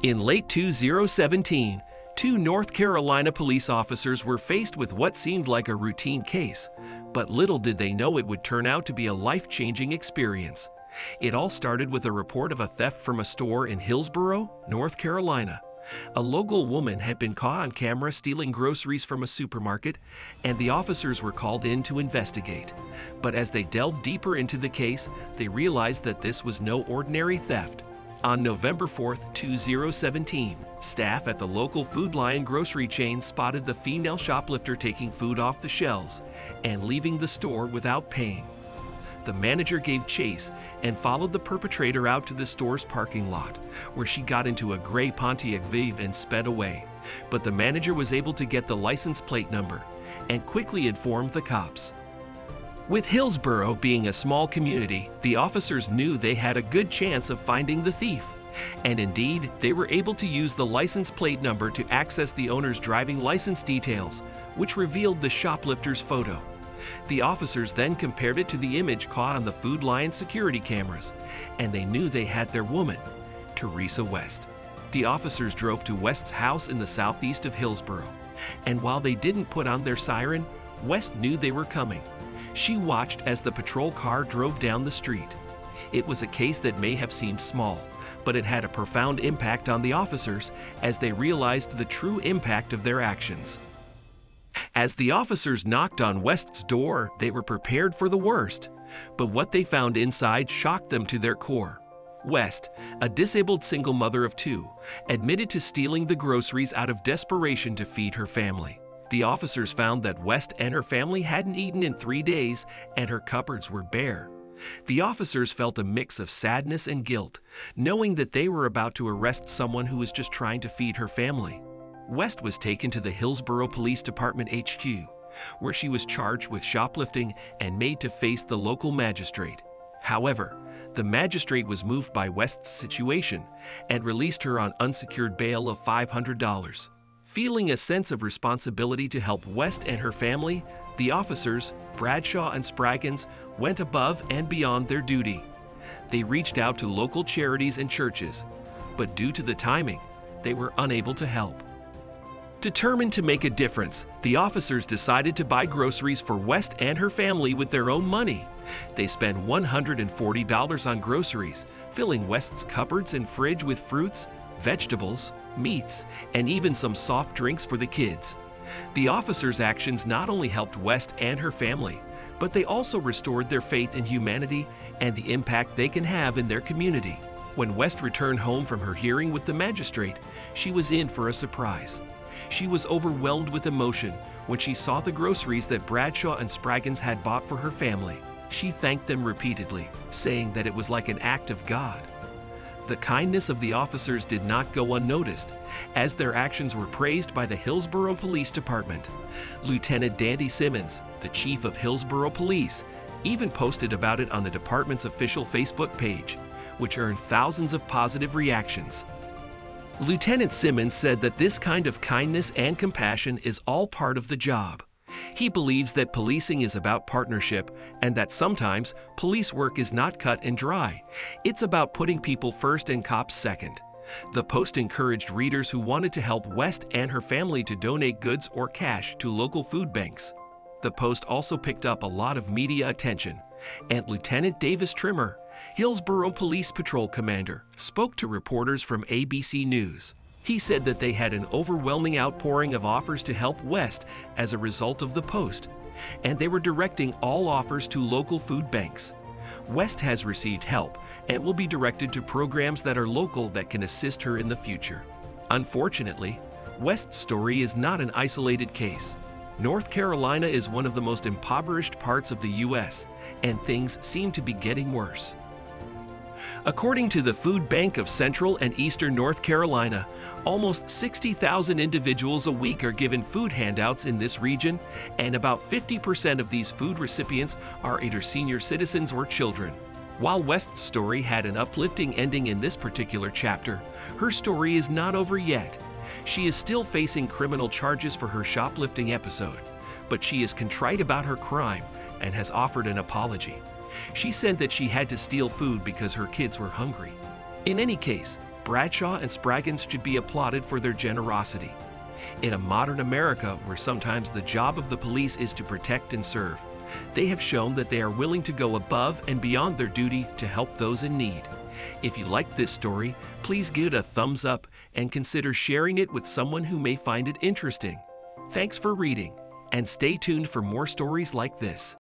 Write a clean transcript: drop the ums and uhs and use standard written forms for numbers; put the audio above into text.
In late 2017, two North Carolina police officers were faced with what seemed like a routine case, but little did they know it would turn out to be a life-changing experience. It all started with a report of a theft from a store in Hillsborough, North Carolina. A local woman had been caught on camera stealing groceries from a supermarket, and the officers were called in to investigate. But as they delved deeper into the case, they realized that this was no ordinary theft. On November 4, 2017, staff at the local Food Lion grocery chain spotted the female shoplifter taking food off the shelves and leaving the store without paying. The manager gave chase and followed the perpetrator out to the store's parking lot, where she got into a gray Pontiac Vive and sped away. But the manager was able to get the license plate number and quickly informed the cops. With Hillsborough being a small community, the officers knew they had a good chance of finding the thief. And indeed, they were able to use the license plate number to access the owner's driving license details, which revealed the shoplifter's photo. The officers then compared it to the image caught on the Food Lion security cameras, and they knew they had their woman, Teresa West. The officers drove to West's house in the southeast of Hillsborough, and while they didn't put on their siren, West knew they were coming. She watched as the patrol car drove down the street. It was a case that may have seemed small, but it had a profound impact on the officers as they realized the true impact of their actions. As the officers knocked on West's door, they were prepared for the worst, but what they found inside shocked them to their core. West, a disabled single mother of two, admitted to stealing the groceries out of desperation to feed her family. The officers found that West and her family hadn't eaten in 3 days, and her cupboards were bare. The officers felt a mix of sadness and guilt, knowing that they were about to arrest someone who was just trying to feed her family. West was taken to the Hillsborough Police Department HQ, where she was charged with shoplifting and made to face the local magistrate. However, the magistrate was moved by West's situation and released her on unsecured bail of $500. Feeling a sense of responsibility to help West and her family, the officers, Bradshaw and Spraggins, went above and beyond their duty. They reached out to local charities and churches, but due to the timing, they were unable to help. Determined to make a difference, the officers decided to buy groceries for West and her family with their own money. They spent $140 on groceries, filling West's cupboards and fridge with fruits, vegetables, meats, and even some soft drinks for the kids. The officers' actions not only helped West and her family, but they also restored their faith in humanity and the impact they can have in their community. When West returned home from her hearing with the magistrate, she was in for a surprise. She was overwhelmed with emotion when she saw the groceries that Bradshaw and Spraggins had bought for her family. She thanked them repeatedly, saying that it was like an act of God. The kindness of the officers did not go unnoticed, as their actions were praised by the Hillsborough Police Department. Lieutenant Dandy Simmons, the chief of Hillsborough Police, even posted about it on the department's official Facebook page, which earned thousands of positive reactions. Lieutenant Simmons said that this kind of kindness and compassion is all part of the job. He believes that policing is about partnership and that sometimes police work is not cut and dry. It's about putting people first and cops second. The post encouraged readers who wanted to help West and her family to donate goods or cash to local food banks. The post also picked up a lot of media attention, and Lieutenant Davis Trimmer, Hillsborough Police Patrol Commander, spoke to reporters from ABC News. He said that they had an overwhelming outpouring of offers to help West as a result of the post, and they were directing all offers to local food banks. West has received help and will be directed to programs that are local that can assist her in the future. Unfortunately, West's story is not an isolated case. North Carolina is one of the most impoverished parts of the U.S., and things seem to be getting worse. According to the Food Bank of Central and Eastern North Carolina, almost 60,000 individuals a week are given food handouts in this region, and about 50% of these food recipients are either senior citizens or children. While West's story had an uplifting ending in this particular chapter, her story is not over yet. She is still facing criminal charges for her shoplifting episode, but she is contrite about her crime and has offered an apology. She said that she had to steal food because her kids were hungry. In any case, Bradshaw and Spraggins should be applauded for their generosity. In a modern America where sometimes the job of the police is to protect and serve, they have shown that they are willing to go above and beyond their duty to help those in need. If you like this story, please give it a thumbs up and consider sharing it with someone who may find it interesting. Thanks for reading, and stay tuned for more stories like this.